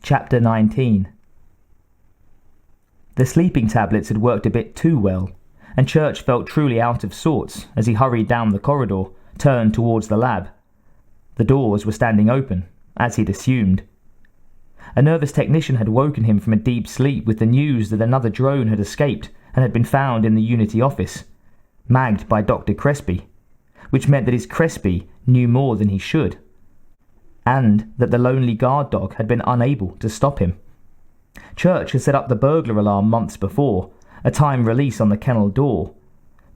Chapter 19. The sleeping tablets had worked a bit too well, and Church felt truly out of sorts as he hurried down the corridor, turned towards the lab. The doors were standing open, as he'd assumed. A nervous technician had woken him from a deep sleep with the news that another drone had escaped and had been found in the Unity office, magged by Dr. Crespi, which meant that his Crespi knew more than he should, and that the lonely guard dog had been unable to stop him. Church had set up the burglar alarm months before, a time release on the kennel door,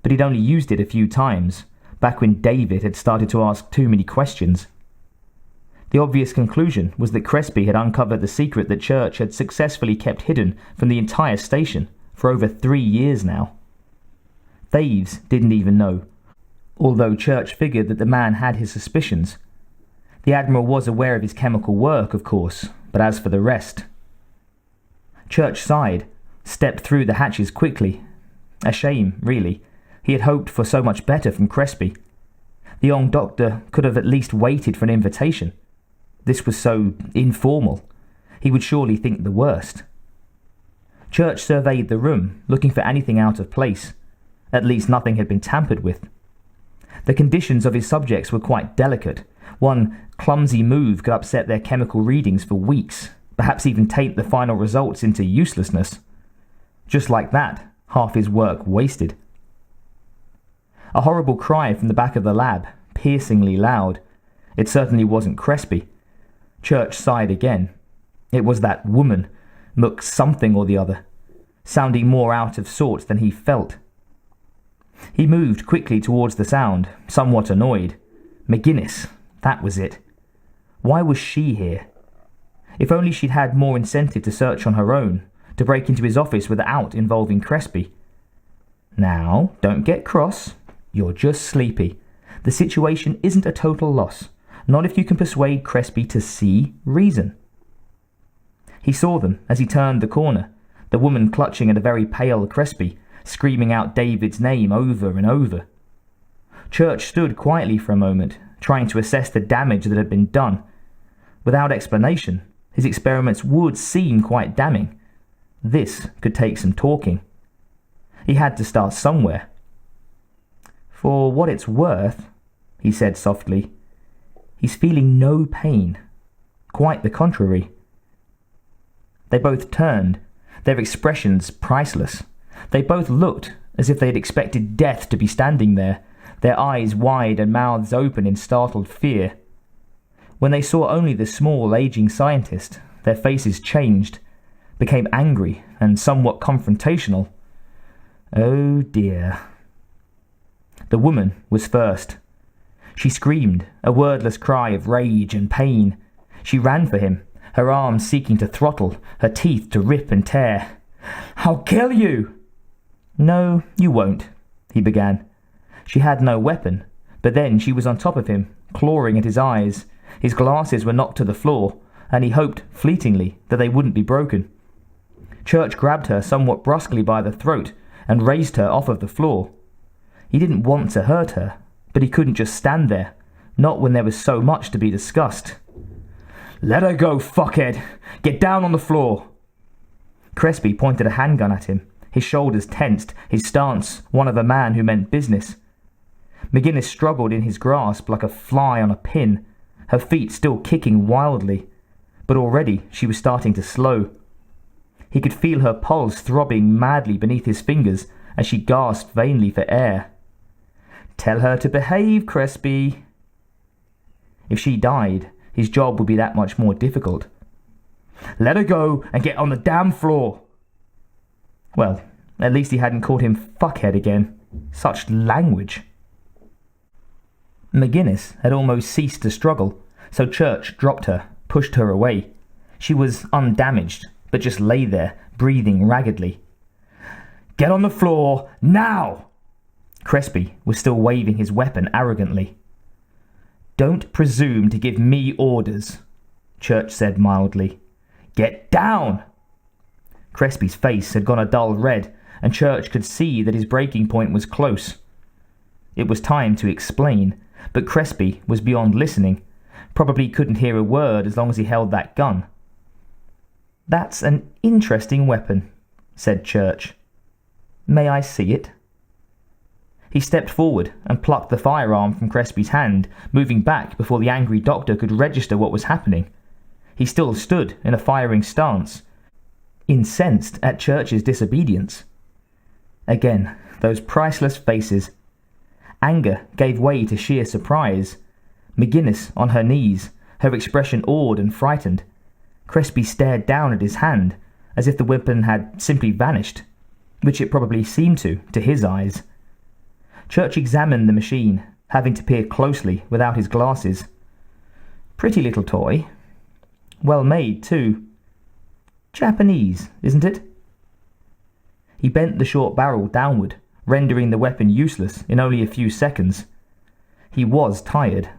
but he'd only used it a few times, back when David had started to ask too many questions. The obvious conclusion was that Crespi had uncovered the secret that Church had successfully kept hidden from the entire station for over 3 years now. Thaves didn't even know, although Church figured that the man had his suspicions. The Admiral was aware of his chemical work, of course, but as for the rest... Church sighed, stepped through the hatches quickly. A shame, really. He had hoped for so much better from Crespi. The young doctor could have at least waited for an invitation. This was so informal. He would surely think the worst. Church surveyed the room, looking for anything out of place. At least nothing had been tampered with. The conditions of his subjects were quite delicate. One clumsy move could upset their chemical readings for weeks, perhaps even taint the final results into uselessness. Just like that, half his work wasted. A horrible cry from the back of the lab, piercingly loud. It certainly wasn't Crespi. Church sighed again. It was that woman, Mook something or the other, sounding more out of sorts than he felt. He moved quickly towards the sound, somewhat annoyed. McGinnis, that was it. Why was she here? If only she'd had more incentive to search on her own, to break into his office without involving Crespi. Now, don't get cross. You're just sleepy. The situation isn't a total loss, not if you can persuade Crespi to see reason. He saw them as he turned the corner, the woman clutching at a very pale Crespi, screaming out David's name over and over. Church stood quietly for a moment, trying to assess the damage that had been done. Without explanation, his experiments would seem quite damning. This could take some talking. He had to start somewhere. For what it's worth, he said softly, he's feeling no pain. Quite the contrary. They both turned, their expressions priceless. They both looked as if they had expected death to be standing there, their eyes wide and mouths open in startled fear. When they saw only the small, aging scientist, their faces changed, became angry and somewhat confrontational. Oh dear. The woman was first. She screamed, a wordless cry of rage and pain. She ran for him, her arms seeking to throttle, her teeth to rip and tear. "I'll kill you!" "No, you won't," he began. She had no weapon, but then she was on top of him, clawing at his eyes. His glasses were knocked to the floor, and he hoped, fleetingly, that they wouldn't be broken. Church grabbed her somewhat brusquely by the throat and raised her off of the floor. He didn't want to hurt her, but he couldn't just stand there, not when there was so much to be discussed. "Let her go, fuckhead! Get down on the floor!" Crespi pointed a handgun at him, his shoulders tensed, his stance one of a man who meant business. McGinnis struggled in his grasp like a fly on a pin, her feet still kicking wildly, but already she was starting to slow. He could feel her pulse throbbing madly beneath his fingers as she gasped vainly for air. "Tell her to behave, Crespi." If she died, his job would be that much more difficult. "Let her go and get on the damn floor." Well, at least he hadn't called him fuckhead again. Such language. McGinnis had almost ceased to struggle, so Church dropped her, pushed her away. She was undamaged, but just lay there, breathing raggedly. "Get on the floor, now!" Crespi was still waving his weapon arrogantly. "Don't presume to give me orders," Church said mildly. "Get down!" Crespi's face had gone a dull red, and Church could see that his breaking point was close. It was time to explain, but Crespi was beyond listening, probably couldn't hear a word as long as he held that gun. "That's an interesting weapon," said Church. "May I see it?" He stepped forward and plucked the firearm from Crespi's hand, moving back before the angry doctor could register what was happening. He still stood in a firing stance, incensed at Church's disobedience. Again, those priceless faces. Anger gave way to sheer surprise. McGinnis on her knees, her expression awed and frightened. Crespi stared down at his hand, as if the weapon had simply vanished, which it probably seemed to his eyes. Church examined the machine, having to peer closely without his glasses. Pretty little toy. Well made, too. Japanese, isn't it? He bent the short barrel downward, rendering the weapon useless in only a few seconds. He was tired.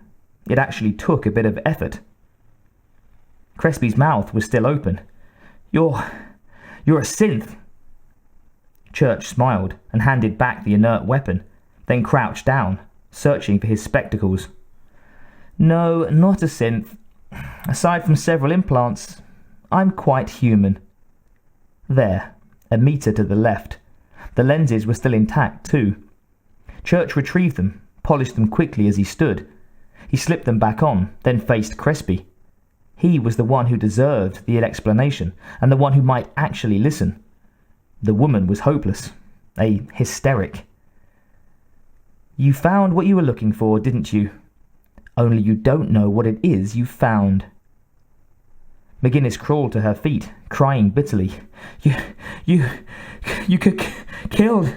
It actually took a bit of effort. Crespi's mouth was still open. You're a synth." Church smiled and handed back the inert weapon, then crouched down, searching for his spectacles. "No, not a synth. Aside from several implants, I'm quite human." There, a meter to the left. The lenses were still intact, too. Church retrieved them, polished them quickly as he stood. He slipped them back on, then faced Crespi. He was the one who deserved the explanation, and the one who might actually listen. The woman was hopeless, a hysteric. "You found what you were looking for, didn't you? Only you don't know what it is you found." McGinnis crawled to her feet, crying bitterly. You killed..."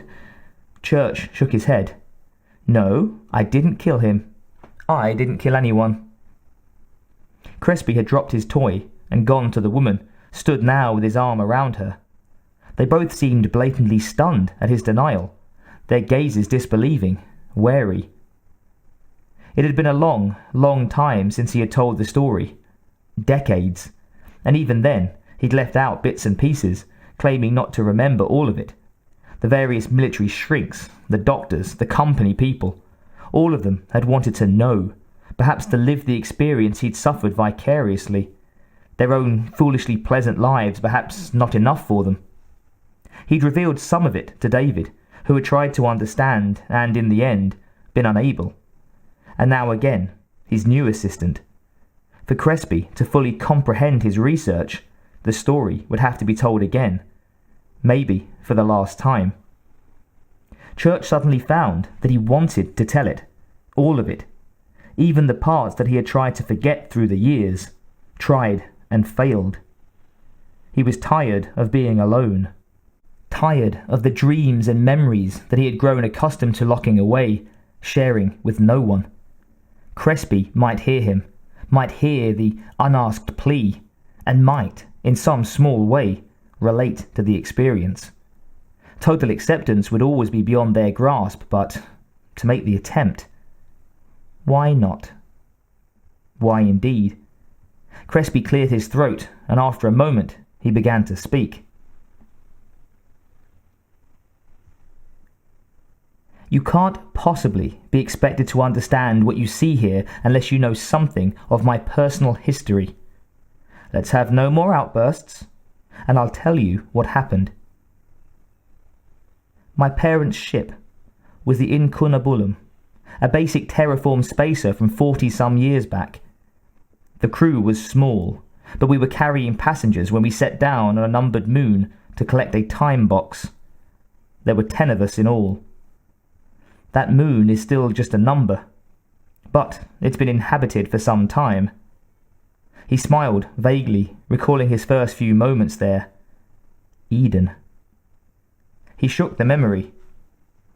Church shook his head. "No, I didn't kill him. I didn't kill anyone." Crespi had dropped his toy and gone to the woman, stood now with his arm around her. They both seemed blatantly stunned at his denial, their gazes disbelieving, wary. It had been a long, long time since he had told the story. Decades. And even then, he'd left out bits and pieces, claiming not to remember all of it. The various military shrinks, the doctors, the company people, all of them had wanted to know, perhaps to live the experience he'd suffered vicariously. Their own foolishly pleasant lives perhaps not enough for them. He'd revealed some of it to David, who had tried to understand and, in the end, been unable. And now again, his new assistant. For Crespi to fully comprehend his research, the story would have to be told again, maybe for the last time. Church suddenly found that he wanted to tell it, all of it, even the parts that he had tried to forget through the years, tried and failed. He was tired of being alone, tired of the dreams and memories that he had grown accustomed to locking away, sharing with no one. Crespi might hear him, might hear the unasked plea, and might, in some small way, relate to the experience. Total acceptance would always be beyond their grasp, but to make the attempt, why not? Why indeed? Crespi cleared his throat, and after a moment he began to speak. You can't possibly be expected to understand what you see here unless you know something of my personal history. Let's have no more outbursts, and I'll tell you what happened. My parents' ship was the Incunabulum, a basic terraform spacer from 40-some years back. The crew was small, but we were carrying passengers when we set down on a numbered moon to collect a time box. There were 10 of us in all. That moon is still just a number, but it's been inhabited for some time. He smiled vaguely, recalling his first few moments there. Eden. He shook the memory.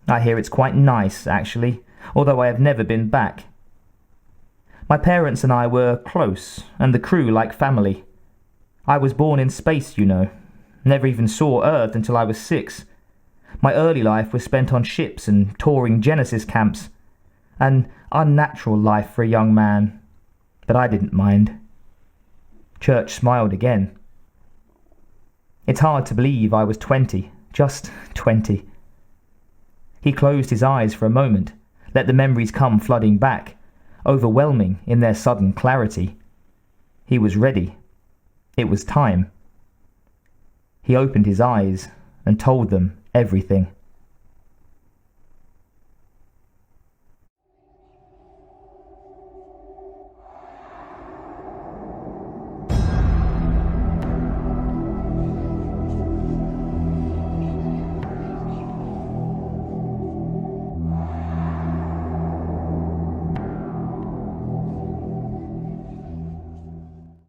I hear it's quite nice, actually, although I have never been back. My parents and I were close, and the crew like family. I was born in space, you know. Never even saw Earth until I was 6. My early life was spent on ships and touring Genesis camps. An unnatural life for a young man, but I didn't mind. Church smiled again. It's hard to believe I was 20, just 20. He closed his eyes for a moment, let the memories come flooding back, overwhelming in their sudden clarity. He was ready. It was time. he opened his eyes and told them everything.